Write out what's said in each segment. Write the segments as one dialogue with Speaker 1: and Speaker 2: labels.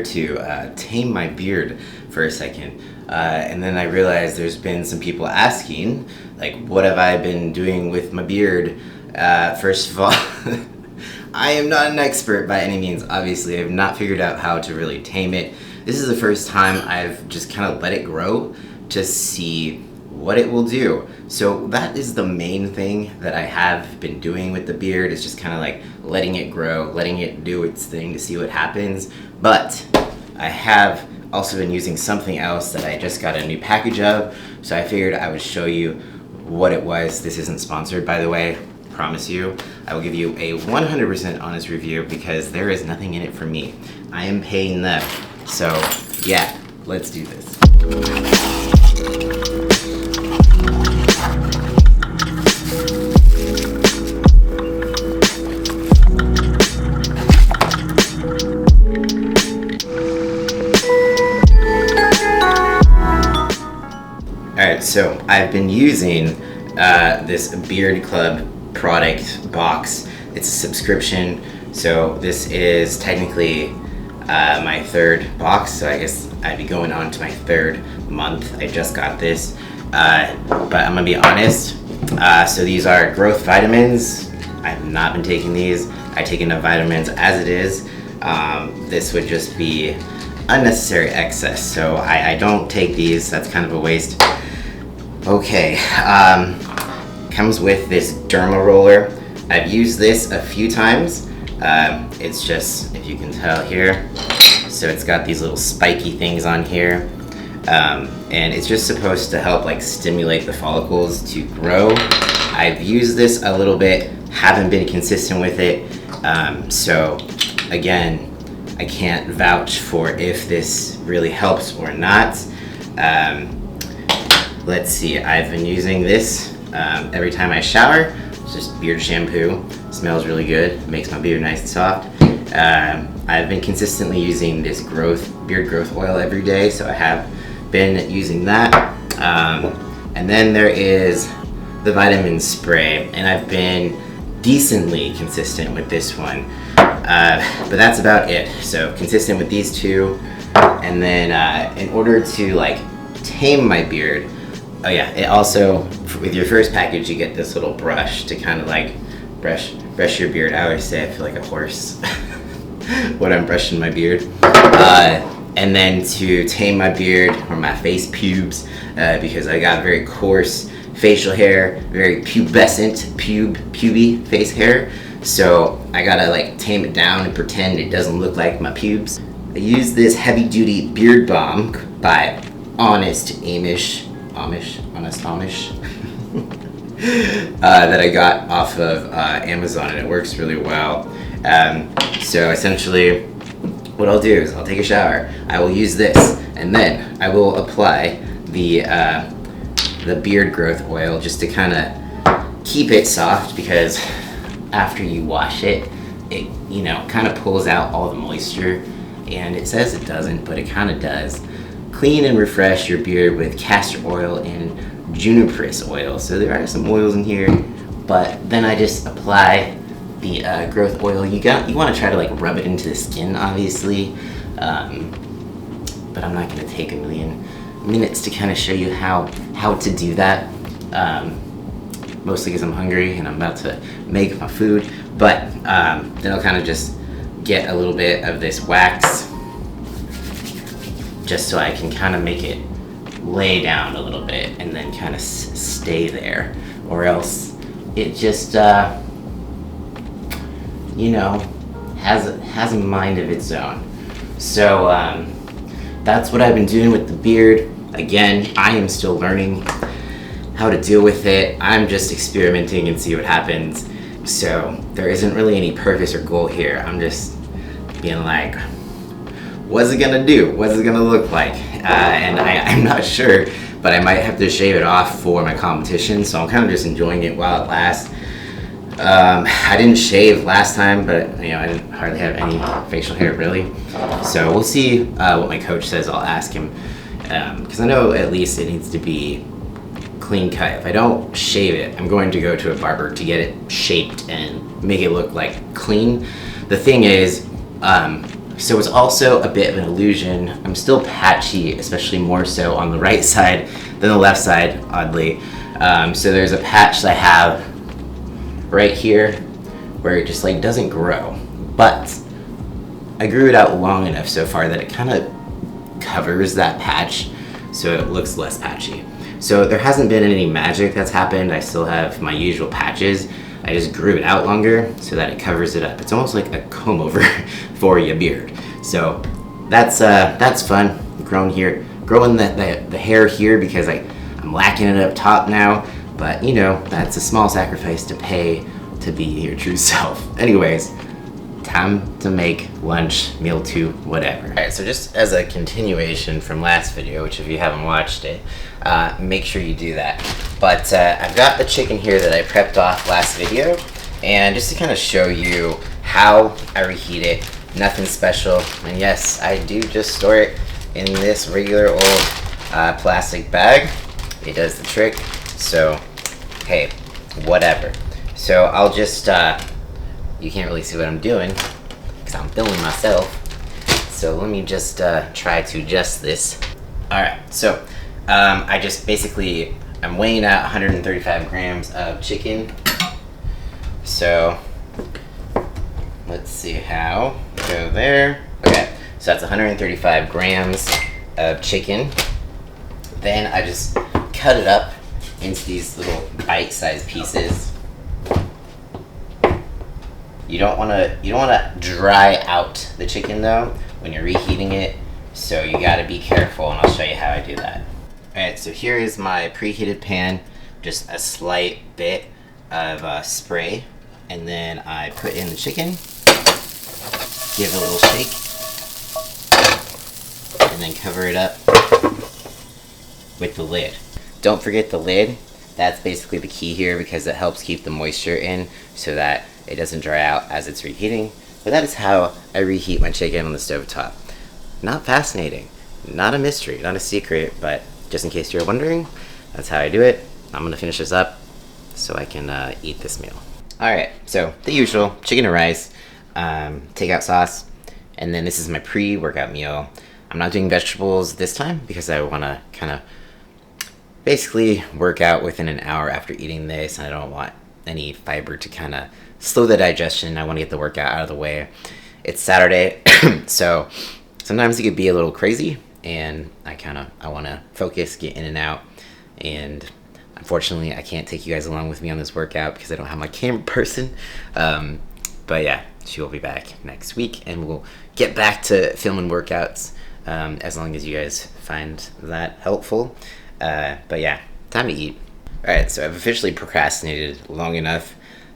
Speaker 1: to tame my beard for a second. And then I realized there's been some people asking, like, what have I been doing with my beard? First of all, I am not an expert by any means. Obviously, I have not figured out how to really tame it. This is the first time I've just kind of let it grow to see what it will do. So that is the main thing that I have been doing with the beard, is just kind of like letting it grow, letting it do its thing to see what happens. But I have also been using something else that I just got a new package of, so I figured I would show you what it was. This isn't sponsored, by the way. Promise you, I will give you a 100% honest review because there is nothing in it for me. I am paying them. So yeah, let's do this. Alright, so I've been using this Beard Club product box. It's a subscription, so this is technically my third box, so I guess I'd be going on to my third month. I just got this, but I'm gonna be honest, so these are growth vitamins. I have not been taking these. I take enough vitamins as it is. This would just be unnecessary excess, so I don't take these. That's kind of a waste. Okay, comes with this derma roller. I've used this a few times. It's just, if you can tell here, so it's got these little spiky things on here, and it's just supposed to help like stimulate the follicles to grow. I've used this a little bit, haven't been consistent with it, so again, I can't vouch for if this really helps or not. Let's see, I've been using this every time I shower. It's just beard shampoo. Smells really good, makes my beard nice and soft. I've been consistently using this beard growth oil every day, so I have been using that. And then there is the vitamin spray, and I've been decently consistent with this one. But that's about it. So consistent with these two. And then in order to like tame my beard, oh yeah, it also, with your first package, you get this little brush to kind of like brush your beard. I always say I feel like a horse when I'm brushing my beard. And then to tame my beard, or my face pubes, because I got very coarse facial hair, very pubescent, puby face hair. So I gotta like tame it down and pretend it doesn't look like my pubes. I use this heavy duty beard balm by Honest Amish. That I got off of Amazon, and it works really well. So essentially what I'll do is I'll take a shower, I will use this, and then I will apply the beard growth oil just to kind of keep it soft, because after you wash it, it kind of pulls out all the moisture, and it says it doesn't, but it kind of does. Clean and refresh your beard with castor oil and juniperous oil. So there are some oils in here, but then I just apply the growth oil. You want to try to like rub it into the skin, obviously, but I'm not going to take a million minutes to kind of show you how to do that, mostly because I'm hungry and I'm about to make my food. But then I'll kind of just get a little bit of this wax, just so I can kind of make it lay down a little bit and then kind of stay there, or else it just has a mind of its own. So that's what I've been doing with the beard. Again, I am still learning how to deal with it. I'm just experimenting and see what happens. So there isn't really any purpose or goal here. I'm just being like, what's it gonna do? What's it gonna look like? And I'm not sure, but I might have to shave it off for my competition, so I'm kind of just enjoying it while it lasts. I didn't shave last time, but I didn't hardly have any facial hair really. So we'll see what my coach says. I'll ask him, because I know at least it needs to be clean cut. If I don't shave it, I'm going to go to a barber to get it shaped and make it look like clean. The thing is, So it's also a bit of an illusion. I'm still patchy, especially more so on the right side than the left side, oddly. So there's a patch that I have right here where it just like doesn't grow. But I grew it out long enough so far that it kind of covers that patch so it looks less patchy. So there hasn't been any magic that's happened. I still have my usual patches. I just grew it out longer so that it covers it up. It's almost like a comb over for your beard. So that's fun. Growing the hair here because I'm lacking it up top now. But you know, that's a small sacrifice to pay to be your true self. Anyways, time to make lunch, meal 2, whatever. Alright, so just as a continuation from last video, which if you haven't watched it, make sure you do that. But I've got the chicken here that I prepped off last video, and just to kind of show you how I reheat it, nothing special. And yes, I do just store it in this regular old plastic bag. It does the trick, so hey, whatever. So I'll just, you can't really see what I'm doing because I'm filming myself. So let me just try to adjust this. Alright, so I just basically, I'm weighing out 135 grams of chicken. So let's see how, go there. Okay, so that's 135 grams of chicken. Then I just cut it up into these little bite-sized pieces. You don't want to dry out the chicken though when you're reheating it, so you got to be careful, and I'll show you how I do that. Alright, so here is my preheated pan, just a slight bit of spray, and then I put in the chicken, give it a little shake, and then cover it up with the lid. Don't forget the lid. That's basically the key here because it helps keep the moisture in so that it doesn't dry out as it's reheating. But that is how I reheat my chicken on the stovetop. Not fascinating, not a mystery, not a secret, but just in case you're wondering, that's how I do it. I'm gonna finish this up so I can eat this meal. Alright, so the usual, chicken and rice, takeout sauce, and then this is my pre-workout meal. I'm not doing vegetables this time because I wanna kinda basically work out within an hour after eating this, and I don't want any fiber to kind of slow the digestion. I want to get the workout out of the way. It's Saturday, so sometimes it could be a little crazy, and I want to focus, get in and out, and unfortunately I can't take you guys along with me on this workout because I don't have my camera person. But yeah, she will be back next week, and we'll get back to filming workouts as long as you guys find that helpful. But yeah, time to eat. Alright, so I've officially procrastinated long enough.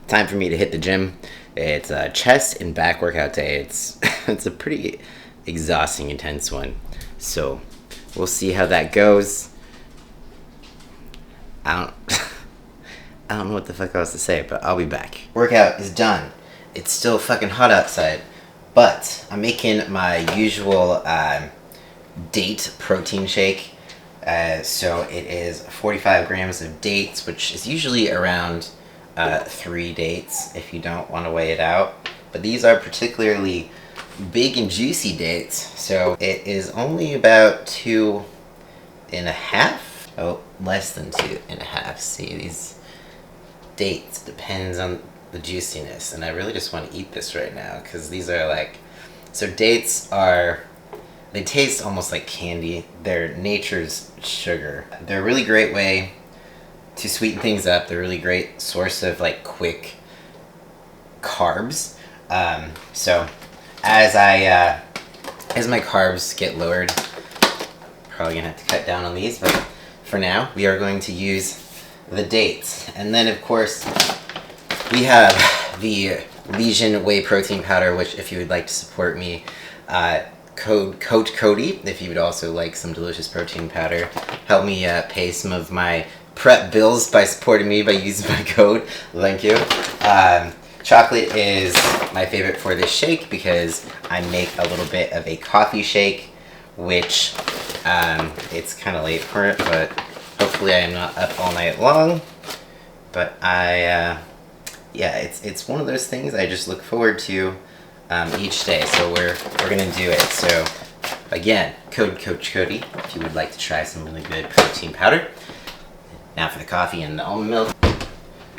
Speaker 1: Time for me to hit the gym. It's a chest and back workout day. It's it's a pretty exhausting, intense one. So we'll see how that goes. I don't know what the fuck I was to say, but I'll be back. Workout is done. It's still fucking hot outside, but I'm making my usual date protein shake. So it is 45 grams of dates, which is usually around 3 dates if you don't want to weigh it out. But these are particularly big and juicy dates, so it is only about 2.5. Oh, less than 2.5. See, these dates depends on the juiciness, and I really just want to eat this right now because these are like, so dates are, they taste almost like candy. They're nature's sugar. They're a really great way to sweeten things up. They're a really great source of like quick carbs. So as my carbs get lowered, probably gonna have to cut down on these, but for now we are going to use the dates. And then of course we have the Legion whey protein powder, which if you would like to support me, code coachcody if you would also like some delicious protein powder. Help me pay some of my prep bills by supporting me by using my code. Thank you. Chocolate is my favorite for this shake because I make a little bit of a coffee shake, which it's kind of late for it, but hopefully I am not up all night long. But yeah, it's one of those things I just look forward to each day. So we're gonna do it. So again, code coachcody if you would like to try some really good protein powder. Now for the coffee and the almond milk.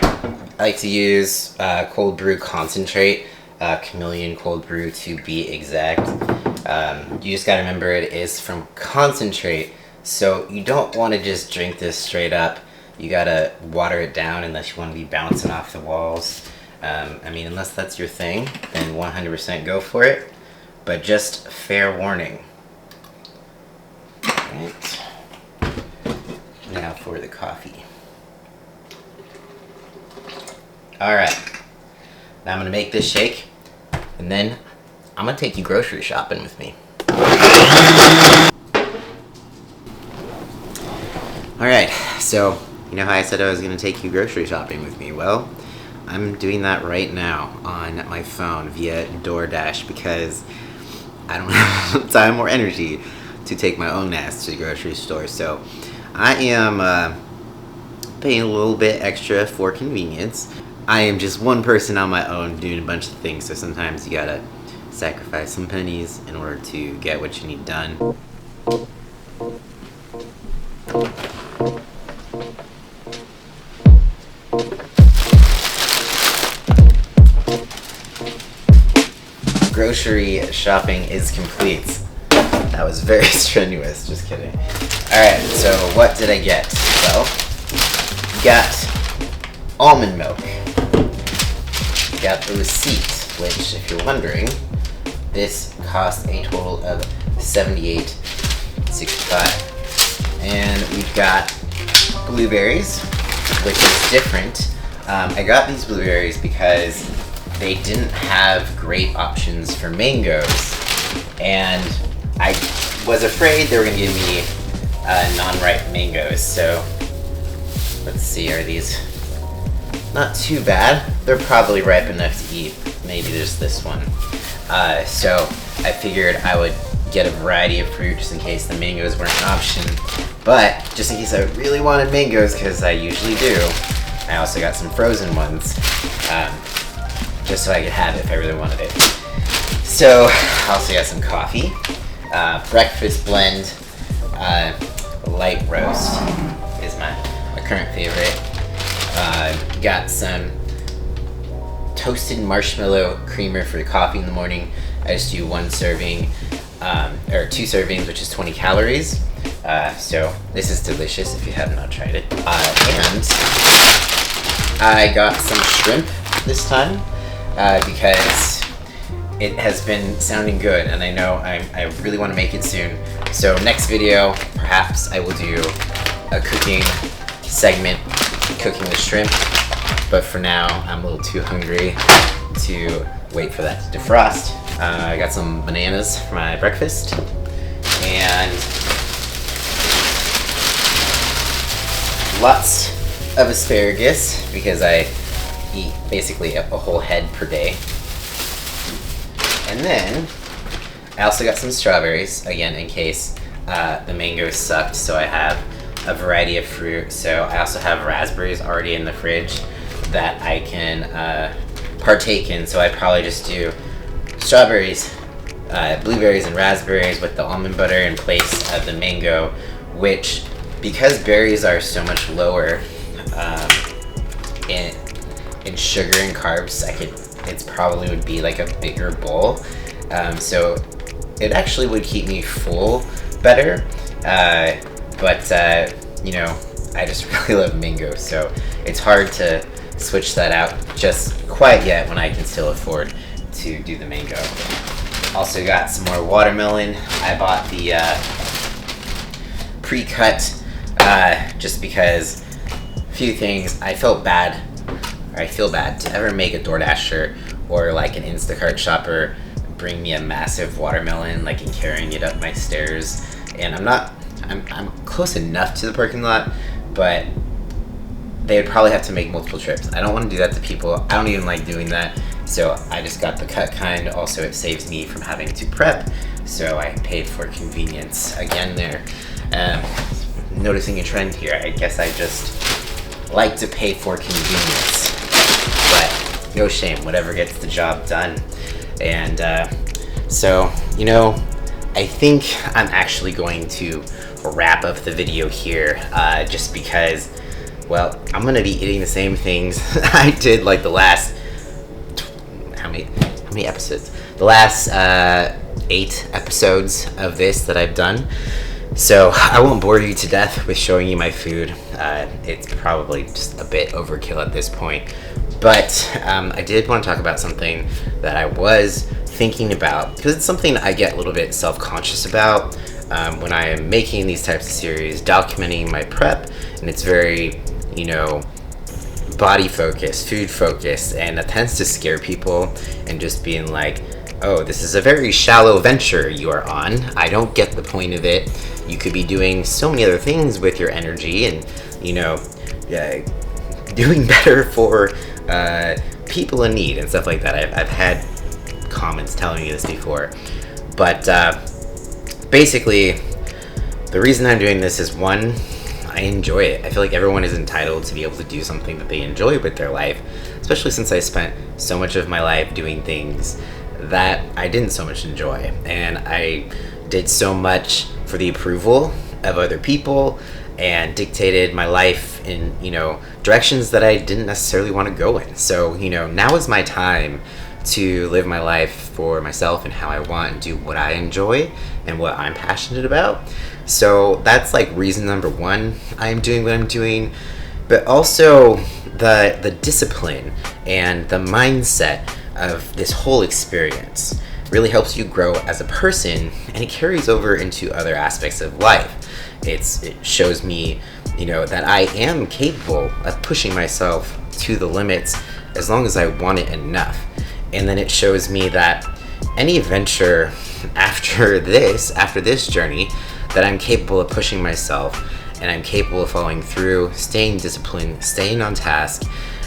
Speaker 1: I like to use cold brew concentrate, chameleon cold brew to be exact. You just gotta remember it is from concentrate, so you don't want to just drink this straight up. You gotta water it down unless you want to be bouncing off the walls. I mean, unless that's your thing, then 100% go for it. But just fair warning. Right. Now for the coffee. Alright. Now I'm going to make this shake, and then I'm going to take you grocery shopping with me. Alright, so you know how I said I was going to take you grocery shopping with me? Well, I'm doing that right now on my phone via DoorDash because I don't have time or energy to take my own ass to the grocery store. So I am paying a little bit extra for convenience. I am just one person on my own doing a bunch of things, so sometimes you gotta sacrifice some pennies in order to get what you need done. Grocery shopping is complete. That was very strenuous, just kidding. Alright, so what did I get? Well, got almond milk. Got the receipt, which, if you're wondering, this cost a total of $78.65. And we've got blueberries, which is different. I got these blueberries because they didn't have great options for mangoes, and I was afraid they were going to give me non-ripe mangoes. So let's see, are these not too bad? They're probably ripe enough to eat. Maybe there's this one. So I figured I would get a variety of fruit just in case the mangoes weren't an option. But just in case I really wanted mangoes, because I usually do, I also got some frozen ones. Just so I could have it if I really wanted it. So I also got some coffee, breakfast blend, light roast is my current favorite. Got some toasted marshmallow creamer for the coffee in the morning. I just do one serving, or 2 servings, which is 20 calories. So this is delicious if you have not tried it. And I got some shrimp this time. Because it has been sounding good, and I know I really want to make it soon. So next video, perhaps I will do a cooking segment, cooking the shrimp. But for now, I'm a little too hungry to wait for that to defrost. I got some bananas for my breakfast, and lots of asparagus because I eat basically a whole head per day. And then I also got some strawberries, again in case the mangoes sucked, so I have a variety of fruit. So I also have raspberries already in the fridge that I can partake in, so I'd probably just do strawberries, blueberries and raspberries with the almond butter in place of the mango, which, because berries are so much lower in sugar and carbs, it probably would be like a bigger bowl. So it actually would keep me full better. But you know, I just really love mango, so it's hard to switch that out just quite yet when I can still afford to do the mango. Also got some more watermelon. I bought the pre-cut just because a few things. I feel bad to ever make a DoorDasher or like an Instacart shopper bring me a massive watermelon, like, and carrying it up my stairs. And I'm close enough to the parking lot, but they would probably have to make multiple trips. I don't want to do that to people. I don't even like doing that. So I just got the cut kind. Also, it saves me from having to prep. So I paid for convenience. Again, there, noticing a trend here. I guess I just like to pay for convenience. But no shame, whatever gets the job done. And so, you know, I think I'm actually going to wrap up the video here, just because, well, I'm gonna be eating the same things I did like the last, how many episodes? The last 8 episodes of this that I've done. So I won't bore you to death with showing you my food. It's probably just a bit overkill at this point. But I did want to talk about something that I was thinking about, because it's something I get a little bit self-conscious about when I am making these types of series, documenting my prep, and it's very, you know, body focused, food focused, and that tends to scare people and just being like, oh, this is a very shallow venture you are on. I don't get the point of it. You could be doing so many other things with your energy and, you know, doing better for people in need and stuff like that. I've had comments telling me this before. But basically, the reason I'm doing this is, one, I enjoy it. I feel like everyone is entitled to be able to do something that they enjoy with their life, especially since I spent so much of my life doing things that I didn't so much enjoy, and I did so much for the approval of other people and dictated my life in, you know, directions that I didn't necessarily want to go in. So, you know, now is my time to live my life for myself and how I want, and do what I enjoy and what I'm passionate about. So that's like reason number one I'm doing what I'm doing. But also the discipline and the mindset of this whole experience really helps you grow as a person, and it carries over into other aspects of life. It shows me, you know, that I am capable of pushing myself to the limits as long as I want it enough. And then it shows me that any venture after this journey, that I'm capable of pushing myself, and I'm capable of following through, staying disciplined, staying on task,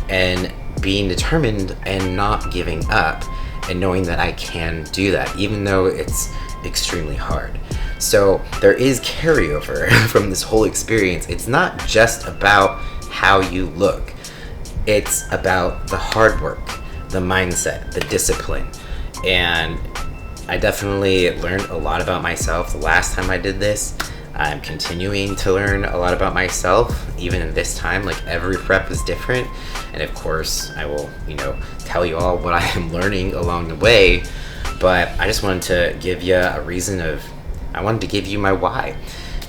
Speaker 1: and being determined and not giving up, and knowing that I can do that even though it's extremely hard. So there is carryover from this whole experience. It's not just about how you look. It's about the hard work, the mindset, the discipline. And I definitely learned a lot about myself the last time I did this. I'm continuing to learn a lot about myself, even in this time. Like, every prep is different. And of course, I will, you know, tell you all what I am learning along the way. But I just wanted to give you a reason I wanted to give you my why.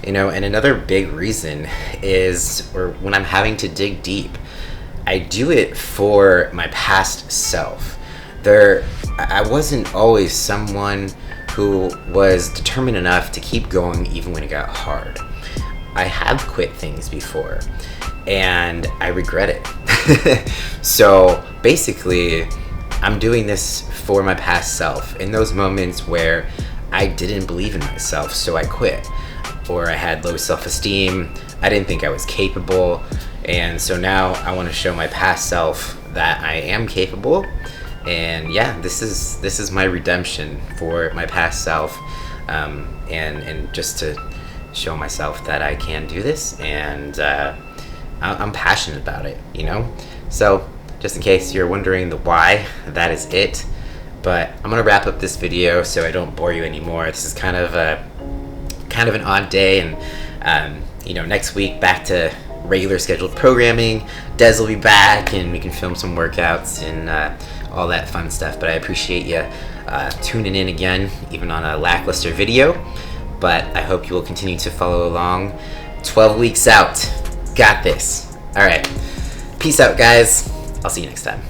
Speaker 1: You know, and another big reason is, or when I'm having to dig deep, I do it for my past self. I wasn't always someone who was determined enough to keep going even when it got hard. I have quit things before, and I regret it. So basically, I'm doing this for my past self. In those moments where I didn't believe in myself, so I quit. Or I had low self-esteem, I didn't think I was capable, and so now I want to show my past self that I am capable. And yeah, this is my redemption for my past self, and just to show myself that I can do this, and I'm passionate about it, you know? So just in case you're wondering the why, that is it. But I'm gonna wrap up this video so I don't bore you anymore. This is kind of an odd day, and you know, next week back to regular scheduled programming. Des will be back, and we can film some workouts and all that fun stuff. But I appreciate you tuning in again, even on a lackluster video. But I hope you will continue to follow along. 12 weeks out. Got this. All right. Peace out, guys. I'll see you next time.